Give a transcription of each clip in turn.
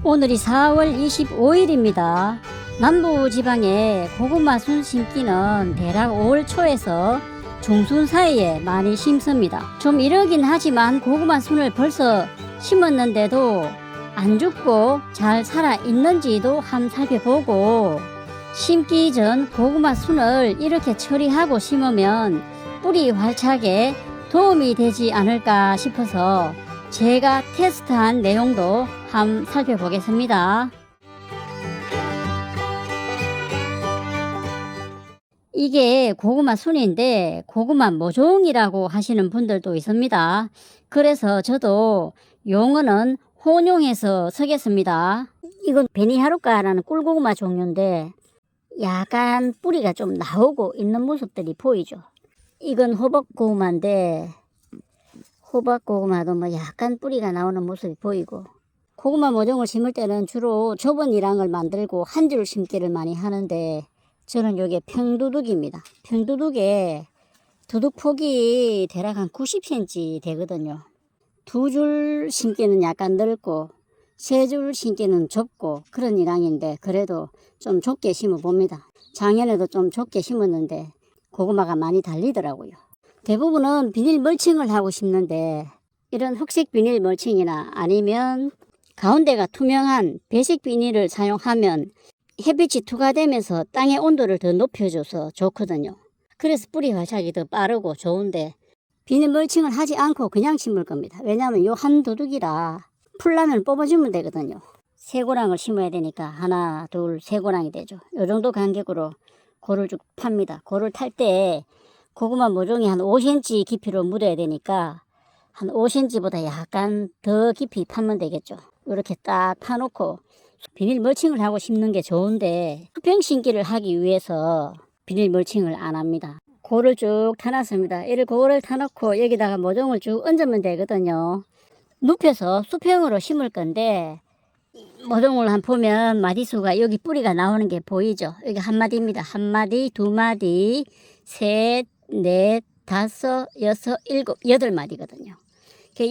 오늘이 4월 25일입니다. 남부지방에 고구마 순 심기는 대략 5월 초에서 중순 사이에 많이 심습니다. 좀 이르긴 하지만 고구마 순을 벌써 심었는데도 안 죽고 잘 살아 있는지도 한번 살펴보고, 심기 전 고구마 순을 이렇게 처리하고 심으면 뿌리 활착에 도움이 되지 않을까 싶어서 제가 테스트한 내용도 한번 살펴보겠습니다. 이게 고구마 순인데 고구마 모종이라고 하시는 분들도 있습니다. 그래서 저도 용어는 혼용해서 쓰겠습니다. 이건 베니하루카라는 꿀고구마 종류인데 약간 뿌리가 좀 나오고 있는 모습들이 보이죠. 이건 호박고구마인데 호박고구마도 뭐 약간 뿌리가 나오는 모습이 보이고, 고구마 모종을 심을 때는 주로 좁은 이랑을 만들고 한 줄 심기를 많이 하는데 저는 이게 평두둑입니다. 평두둑에 두둑 폭이 대략 한 90cm 되거든요. 두 줄 심기는 약간 넓고 세 줄 심기는 좁고 그런 이랑인데 그래도 좀 좁게 심어 봅니다. 작년에도 좀 좁게 심었는데 고구마가 많이 달리더라고요. 대부분은 비닐 멀칭을 하고 심는데 이런 흑색 비닐 멀칭이나 아니면 가운데가 투명한 배색 비닐을 사용하면 햇빛이 투과되면서 땅의 온도를 더 높여줘서 좋거든요. 그래서 뿌리 활착이 더 빠르고 좋은데 비닐 멀칭을 하지 않고 그냥 심을 겁니다. 왜냐하면 요 한 두둑이라 풀라면 뽑아주면 되거든요. 세 고랑을 심어야 되니까 하나, 둘, 세 고랑이 되죠. 요 정도 간격으로 고를 쭉 팝니다. 고를 탈 때 고구마 모종이 한 5cm 깊이로 묻어야 되니까 한 5cm보다 약간 더 깊이 파면 되겠죠. 이렇게 딱 파놓고 비닐 멀칭을 하고 심는 게 좋은데 수평 심기를 하기 위해서 비닐 멀칭을 안 합니다. 고를 쭉 타놨습니다. 이를 고를 타놓고 여기다가 모종을 쭉 얹으면 되거든요. 눕혀서 수평으로 심을 건데 모종을 한 보면 마디수가 여기 뿌리가 나오는 게 보이죠. 여기 한 마디입니다. 한 마디, 두 마디, 셋, 넷, 다섯, 여섯, 일곱, 여덟 마디거든요.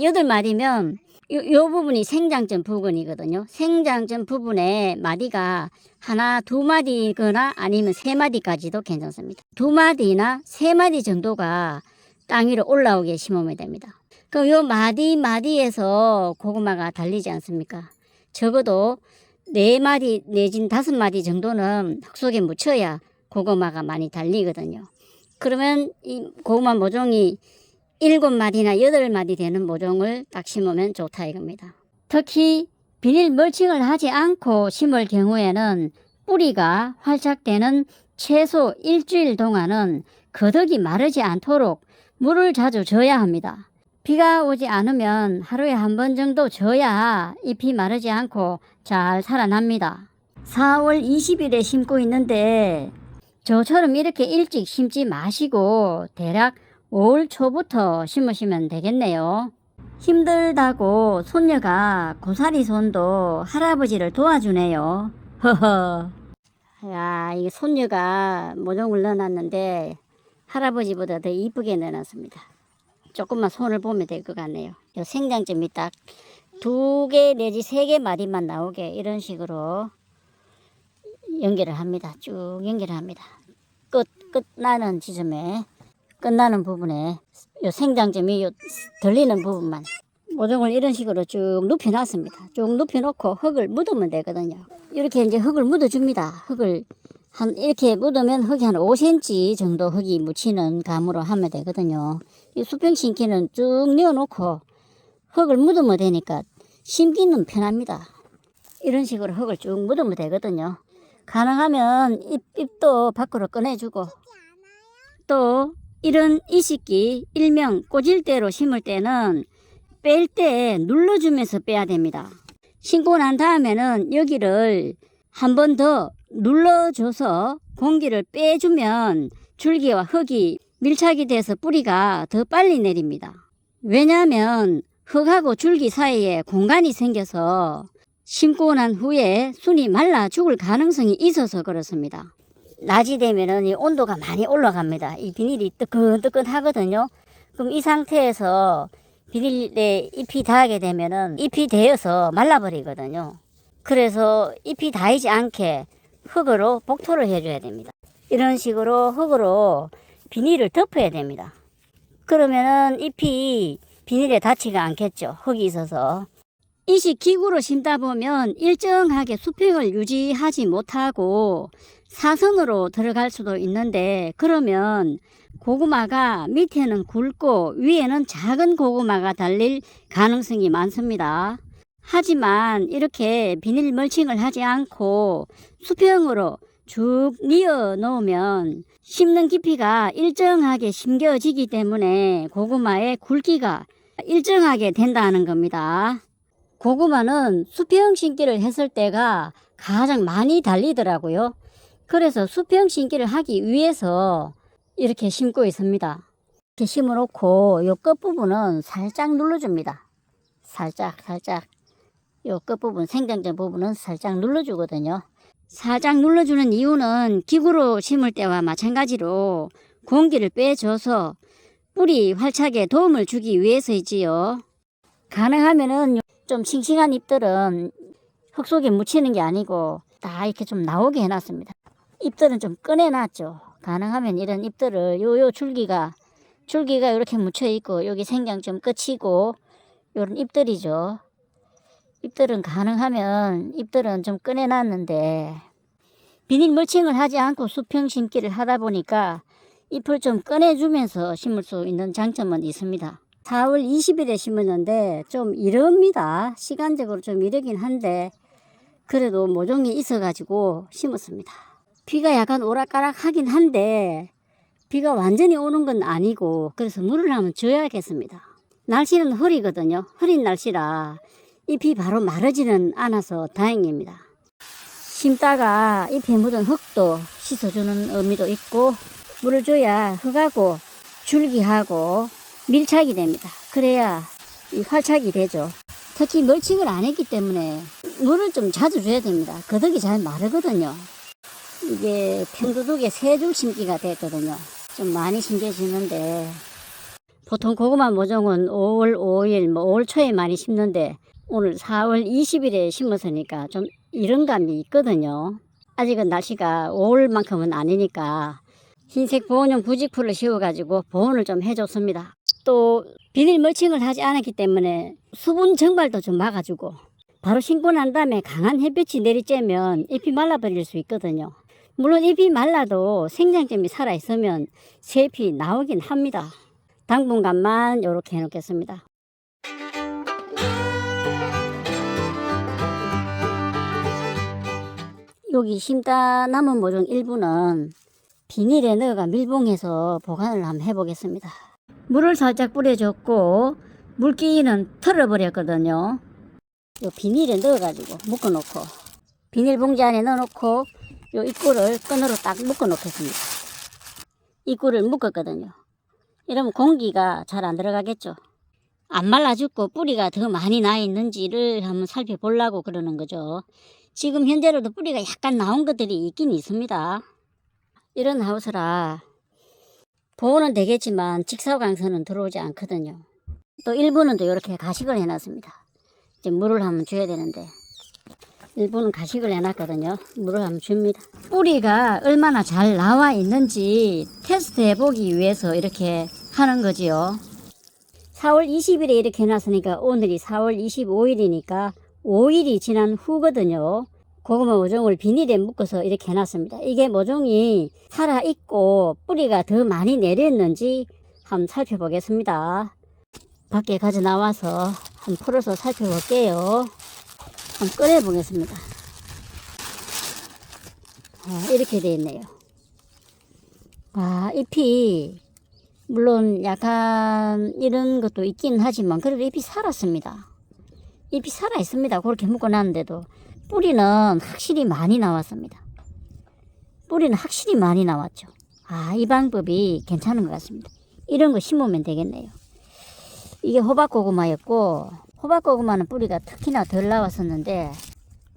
여덟 마디면 요 부분이 생장점 부분이거든요. 생장점 부분에 마디가 하나, 두 마디거나 아니면 세 마디까지도 괜찮습니다. 두 마디나 세 마디 정도가 땅 위로 올라오게 심으면 됩니다. 그럼 요 마디에서 고구마가 달리지 않습니까? 적어도 네 마디 내진 다섯 마디 정도는 흙 속에 묻혀야 고구마가 많이 달리거든요. 그러면 이 고구마 모종이 7마디나 8마디 되는 모종을 딱 심으면 좋다 이겁니다. 특히 비닐 멀칭을 하지 않고 심을 경우에는 뿌리가 활착되는 최소 일주일 동안은 거덕이 마르지 않도록 물을 자주 줘야 합니다. 비가 오지 않으면 하루에 한 번 정도 줘야 잎이 마르지 않고 잘 살아납니다. 4월 20일에 심고 있는데 저처럼 이렇게 일찍 심지 마시고 대략 5월 초부터 심으시면 되겠네요. 힘들다고 손녀가 고사리 손도 할아버지를 도와주네요. 허허. 야, 이 손녀가 모종을 넣어놨는데 할아버지보다 더 이쁘게 넣어놨습니다. 조금만 손을 보면 될 것 같네요. 요 생장점이 딱 2개 내지 3개 마디만 나오게 이런 식으로 연결을 합니다. 쭉 연결을 합니다. 끝나는 지점에, 끝나는 부분에 요 생장점이 요 들리는 부분만 모종을 이런 식으로 쭉 눕혀놨습니다. 쭉 눕혀놓고 흙을 묻으면 되거든요. 이렇게 이제 흙을 묻어줍니다. 흙을 이렇게 묻으면 흙이 한 5cm 정도 흙이 묻히는 감으로 하면 되거든요. 이 수평 심기는 쭉 넣어놓고 흙을 묻으면 되니까 심기는 편합니다. 이런 식으로 흙을 쭉 묻으면 되거든요. 가능하면 잎도 밖으로 꺼내주고, 또 이런 이식기 일명 꼬질대로 심을 때는 뺄 때 눌러주면서 빼야 됩니다. 심고 난 다음에는 여기를 한 번 더 눌러줘서 공기를 빼주면 줄기와 흙이 밀착이 돼서 뿌리가 더 빨리 내립니다. 왜냐하면 흙하고 줄기 사이에 공간이 생겨서 심고 난 후에 순이 말라 죽을 가능성이 있어서 그렇습니다. 낮이 되면은 이 온도가 많이 올라갑니다. 이 비닐이 뜨끈뜨끈 하거든요. 그럼 이 상태에서 비닐에 잎이 닿게 되면은 잎이 되어서 말라버리거든요. 그래서 잎이 닿이지 않게 흙으로 복토를 해줘야 됩니다. 이런 식으로 흙으로 비닐을 덮어야 됩니다. 그러면은 잎이 비닐에 닿지가 않겠죠. 흙이 있어서. 이식 기구로 심다 보면 일정하게 수평을 유지하지 못하고 사선으로 들어갈 수도 있는데, 그러면 고구마가 밑에는 굵고 위에는 작은 고구마가 달릴 가능성이 많습니다. 하지만 이렇게 비닐 멀칭을 하지 않고 수평으로 쭉 뉘어 놓으면 심는 깊이가 일정하게 심겨지기 때문에 고구마의 굵기가 일정하게 된다는 겁니다. 고구마는 수평 심기를 했을 때가 가장 많이 달리더라고요. 그래서 수평 심기를 하기 위해서 이렇게 심고 있습니다. 이렇게 심어 놓고 요 끝부분은 살짝 눌러줍니다. 살짝 요 끝부분, 생장점 부분은 살짝 눌러주거든요. 살짝 눌러주는 이유는 기구로 심을 때와 마찬가지로 공기를 빼줘서 뿌리 활착에 도움을 주기 위해서이지요. 가능하면은 좀 싱싱한 잎들은 흙 속에 묻히는 게 아니고 다 이렇게 좀 나오게 해놨습니다. 잎들은 좀 꺼내놨죠. 가능하면 이런 잎들을 요 줄기가 이렇게 묻혀 있고 여기 생장점 끝이고 요런 잎들이죠. 잎들은 가능하면 잎들은 좀 꺼내놨는데 비닐 멀칭을 하지 않고 수평 심기를 하다 보니까 잎을 좀 꺼내주면서 심을 수 있는 장점은 있습니다. 4월 20일에 심었는데 좀 이릅니다. 시간적으로 좀 이르긴 한데 그래도 모종이 있어가지고 심었습니다. 비가 약간 오락가락 하긴 한데 비가 완전히 오는 건 아니고 그래서 물을 한번 줘야겠습니다. 날씨는 흐리거든요. 흐린 날씨라 잎이 바로 마르지는 않아서 다행입니다. 심다가 잎에 묻은 흙도 씻어주는 의미도 있고 물을 줘야 흙하고 줄기하고 밀착이 됩니다. 그래야 이 활착이 되죠. 특히 멀칭을 안 했기 때문에 물을 좀 자주 줘야 됩니다. 거덕이 잘 마르거든요. 이게 편두둑에 3줄 심기가 됐거든요. 좀 많이 심겨지는데 보통 고구마 모종은 5월 5일, 5월 초에 많이 심는데 오늘 4월 20일에 심었으니까 좀 이른 감이 있거든요. 아직은 날씨가 5월만큼은 아니니까 흰색 보온용 부직풀을 씌워가지고 보온을 좀 해줬습니다. 또 비닐 멀칭을 하지 않았기 때문에 수분 증발도 좀 막아주고 바로 심고 난 다음에 강한 햇볕이 내리쬐면 잎이 말라버릴 수 있거든요. 물론 잎이 말라도 생장점이 살아있으면 새 잎이 나오긴 합니다. 당분간만 이렇게 해놓겠습니다. 여기 심다 남은 모종 일부는 비닐에 넣어가 밀봉해서 보관을 한번 해보겠습니다. 물을 살짝 뿌려줬고 물기는 털어버렸거든요. 요 비닐에 넣어가지고 묶어놓고 비닐봉지 안에 넣어놓고 요 입구를 끈으로 딱 묶어놓겠습니다. 입구를 묶었거든요. 이러면 공기가 잘 안 들어가겠죠. 안 말라 죽고 뿌리가 더 많이 나 있는지를 한번 살펴보려고 그러는 거죠. 지금 현재로도 뿌리가 약간 나온 것들이 있긴 있습니다. 이런 하우스라 보호는 되겠지만 직사광선은 들어오지 않거든요. 또 일부는 또 이렇게 가식을 해놨습니다. 이제 물을 한번 줘야 되는데 일부는 가식을 해놨거든요. 물을 한번 줍니다. 뿌리가 얼마나 잘 나와 있는지 테스트 해보기 위해서 이렇게 하는 거지요. 4월 20일에 이렇게 해놨으니까 오늘이 4월 25일이니까 5일이 지난 후거든요. 고구마 모종을 비닐에 묶어서 이렇게 해놨습니다. 이게 모종이 살아있고 뿌리가 더 많이 내렸는지 한번 살펴보겠습니다. 밖에 가져 나와서 한번 풀어서 살펴볼게요. 한번 꺼내 보겠습니다. 이렇게 되어 있네요. 잎이 물론 약간 이런 것도 있긴 하지만 그래도 잎이 살았습니다. 잎이 살아 있습니다. 그렇게 묶어놨는데도 뿌리는 확실히 많이 나왔습니다. 뿌리는 확실히 많이 나왔죠. 이 방법이 괜찮은 것 같습니다. 이런 거 심으면 되겠네요. 이게 호박고구마였고 호박고구마는 뿌리가 특히나 덜 나왔었는데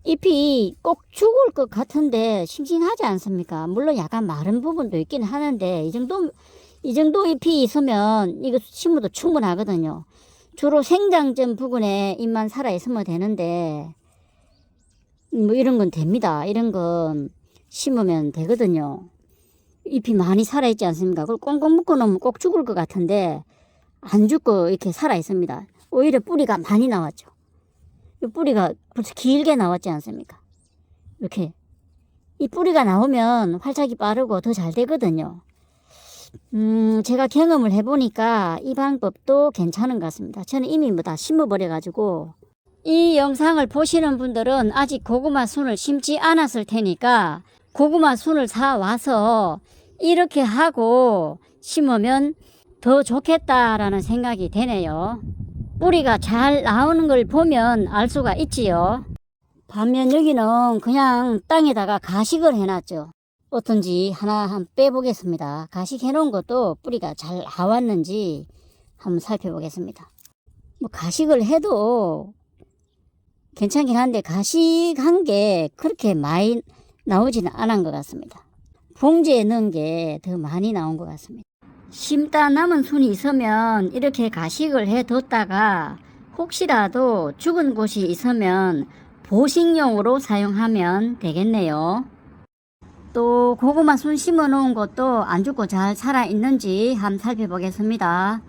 잎이 꼭 죽을 것 같은데 싱싱하지 않습니까? 물론 약간 마른 부분도 있긴 하는데 이 정도 잎이 있으면 이거 심어도 충분하거든요. 주로 생장점 부분에 잎만 살아 있으면 되는데 뭐 이런 건 됩니다. 이런 건 심으면 되거든요. 잎이 많이 살아있지 않습니까? 그걸 꽁꽁 묶어 놓으면 꼭 죽을 것 같은데 안 죽고 이렇게 살아있습니다. 오히려 뿌리가 많이 나왔죠. 이 뿌리가 벌써 길게 나왔지 않습니까? 이렇게 이 뿌리가 나오면 활착이 빠르고 더 잘 되거든요. 제가 경험을 해보니까 이 방법도 괜찮은 것 같습니다. 저는 이미 뭐 다 심어버려가지고. 이 영상을 보시는 분들은 아직 고구마 순을 심지 않았을 테니까 고구마 순을 사와서 이렇게 하고 심으면 더 좋겠다라는 생각이 되네요. 뿌리가 잘 나오는 걸 보면 알 수가 있지요. 반면 여기는 그냥 땅에다가 가식을 해놨죠. 어떤지 하나 한번 빼보겠습니다. 가식해 놓은 것도 뿌리가 잘 나왔는지 한번 살펴보겠습니다. 뭐 가식을 해도 괜찮긴 한데 가식한 게 그렇게 많이 나오지는 않은 것 같습니다. 봉지에 넣은 게 더 많이 나온 것 같습니다. 심다 남은 순이 있으면 이렇게 가식을 해뒀다가 혹시라도 죽은 곳이 있으면 보식용으로 사용하면 되겠네요. 또 고구마 순 심어 놓은 것도 안 죽고 잘 살아 있는지 한번 살펴보겠습니다.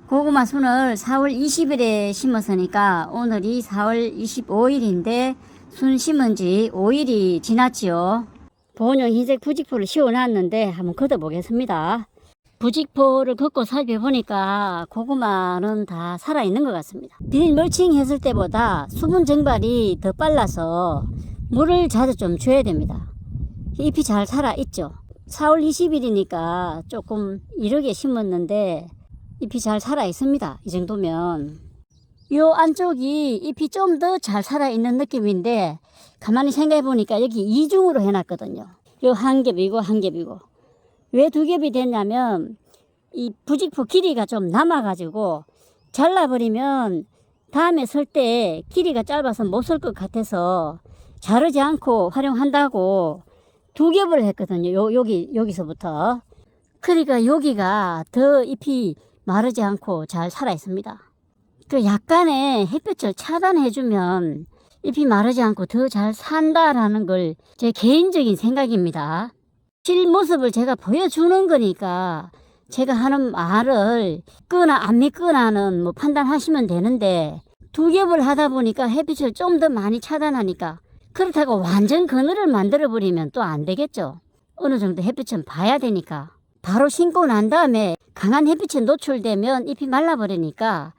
고구마 순을 4월 20일에 심었으니까 오늘이 4월 25일인데 순 심은 지 5일이 지났지요. 보온용 흰색 부직포를 씌워놨는데 한번 걷어보겠습니다. 부직포를 걷고 살펴보니까 고구마는 다 살아있는 것 같습니다. 비닐 멀칭 했을 때보다 수분 증발이 더 빨라서 물을 자주 좀 줘야 됩니다. 잎이 잘 살아있죠. 4월 20일이니까 조금 이르게 심었는데 잎이 잘 살아있습니다. 이 정도면. 요 안쪽이 잎이 좀 더 잘 살아있는 느낌인데 가만히 생각해보니까 여기 이중으로 해놨거든요. 요 한 겹이고 한 겹이고. 왜 두 겹이 됐냐면 이 부직포 길이가 좀 남아가지고 잘라버리면 다음에 쓸 때 길이가 짧아서 못 쓸 것 같아서 자르지 않고 활용한다고 두 겹을 했거든요. 여기서부터. 그러니까 여기가 더 잎이 마르지 않고 잘 살아 있습니다. 그 약간의 햇볕을 차단해주면 잎이 마르지 않고 더 잘 산다라는 걸 제 개인적인 생각입니다. 실 모습을 제가 보여주는 거니까 제가 하는 말을 믿거나 안 믿거나는 뭐 판단하시면 되는데 두 겹을 하다 보니까 햇빛을 좀 더 많이 차단하니까 그렇다고 완전 그늘을 만들어 버리면 또 안 되겠죠. 어느 정도 햇빛은 봐야 되니까. 바로 심고 난 다음에 강한 햇빛에 노출되면 잎이 말라버리니까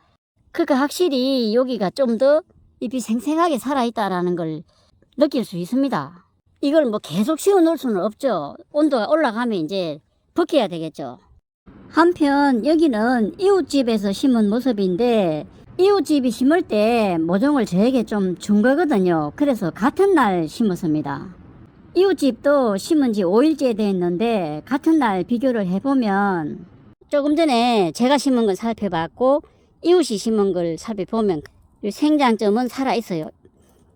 그러니까 확실히 여기가 좀 더 잎이 생생하게 살아있다라는 걸 느낄 수 있습니다. 이걸 뭐 계속 씌워 놓을 수는 없죠. 온도가 올라가면 이제 벗겨야 되겠죠. 한편 여기는 이웃집에서 심은 모습인데 이웃집이 심을 때 모종을 저에게 좀 준 거거든요. 그래서 같은 날 심었습니다. 이웃집도 심은 지 5일째 됐는데 같은 날 비교를 해보면 조금 전에 제가 심은 걸 살펴봤고 이웃이 심은 걸 살펴보면 생장점은 살아있어요.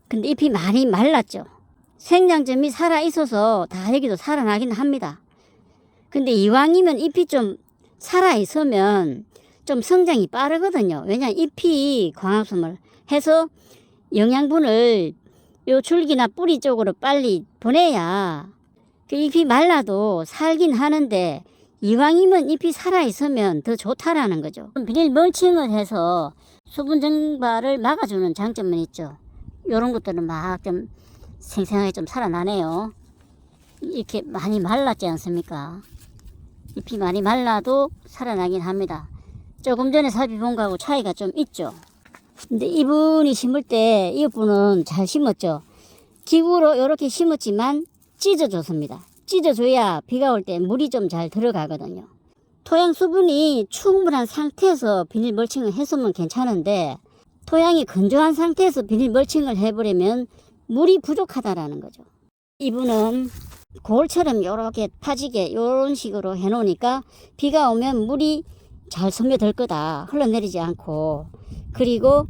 근데 잎이 많이 말랐죠. 생장점이 살아있어서 다 여기도 살아나긴 합니다. 근데 이왕이면 잎이 좀 살아있으면 좀 성장이 빠르거든요. 왜냐하면 잎이 광합성을 해서 영양분을 요 줄기나 뿌리 쪽으로 빨리 보내야 그 잎이 말라도 살긴 하는데 이왕이면 잎이 살아있으면 더 좋다라는 거죠. 비닐 멀칭을 해서 수분 증발을 막아주는 장점은 있죠. 요런 것들은 막 좀 생생하게 좀 살아나네요. 이렇게 많이 말랐지 않습니까? 잎이 많이 말라도 살아나긴 합니다. 조금 전에 살펴본 거하고 차이가 좀 있죠. 근데 이분이 심을 때 이분은 잘 심었죠. 기구로 이렇게 심었지만 찢어줬습니다. 찢어줘야 비가 올 때 물이 좀 잘 들어가거든요. 토양 수분이 충분한 상태에서 비닐 멀칭을 했으면 괜찮은데 토양이 건조한 상태에서 비닐 멀칭을 해버리면 물이 부족하다라는 거죠. 이분은 거울처럼 이렇게 파지게 이런 식으로 해놓으니까 비가 오면 물이 잘 스며들 거다. 흘러내리지 않고. 그리고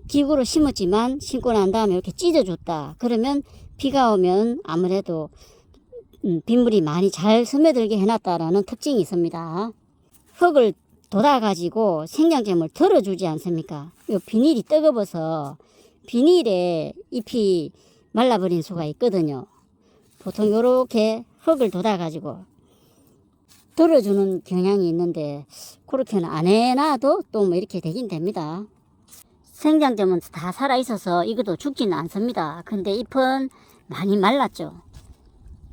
기구로 심었지만 심고 난 다음에 이렇게 찢어줬다. 그러면 비가 오면 아무래도 빗물이 많이 잘 스며들게 해놨다라는 특징이 있습니다. 흙을 돋아가지고 생장점을 덜어주지 않습니까? 이 비닐이 뜨거워서 비닐에 잎이 말라버린 수가 있거든요. 보통 요렇게 흙을 돋아가지고 들어주는 경향이 있는데 그렇게는 안 해놔도 또 뭐 이렇게 되긴 됩니다. 생장점은 다 살아있어서 이것도 죽지는 않습니다. 근데 잎은 많이 말랐죠.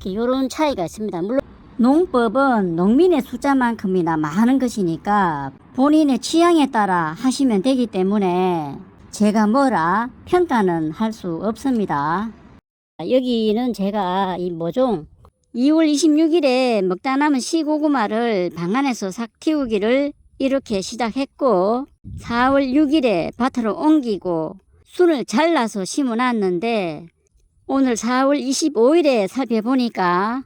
요런 차이가 있습니다. 물론 농법은 농민의 숫자만큼이나 많은 것이니까 본인의 취향에 따라 하시면 되기 때문에 제가 뭐라 평가는 할 수 없습니다. 여기는 제가 이 모종 2월 26일에 먹다 남은 시고구마를 방 안에서 싹 틔우기를 이렇게 시작했고 4월 6일에 밭으로 옮기고 순을 잘라서 심어놨는데 오늘 4월 25일에 살펴보니까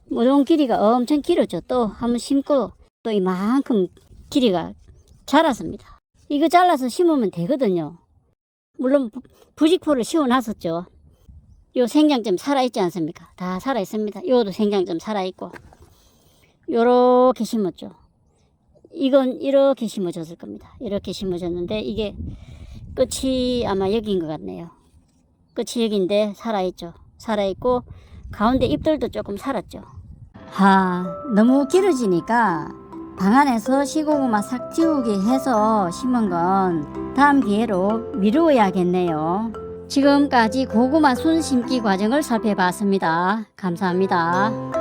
모종 길이가 엄청 길었죠. 또 한번 심고 또 이만큼 길이가 자랐습니다. 이거 잘라서 심으면 되거든요. 물론 부직포를 씌워놨었죠. 요 생장점 살아있지 않습니까? 다 살아있습니다. 요도 생장점 살아있고 요렇게 심었죠. 이건 이렇게 심어졌을 겁니다. 이렇게 심어졌는데 이게 끝이 아마 여기인 것 같네요. 끝이 여기인데 살아있죠. 살아있고 가운데 잎들도 조금 살았죠. 너무 길어지니까 방 안에서 시고구마 싹 틔우기 해서 심은 건 다음 기회로 미루어야겠네요. 지금까지 고구마 순 심기 과정을 살펴봤습니다. 감사합니다.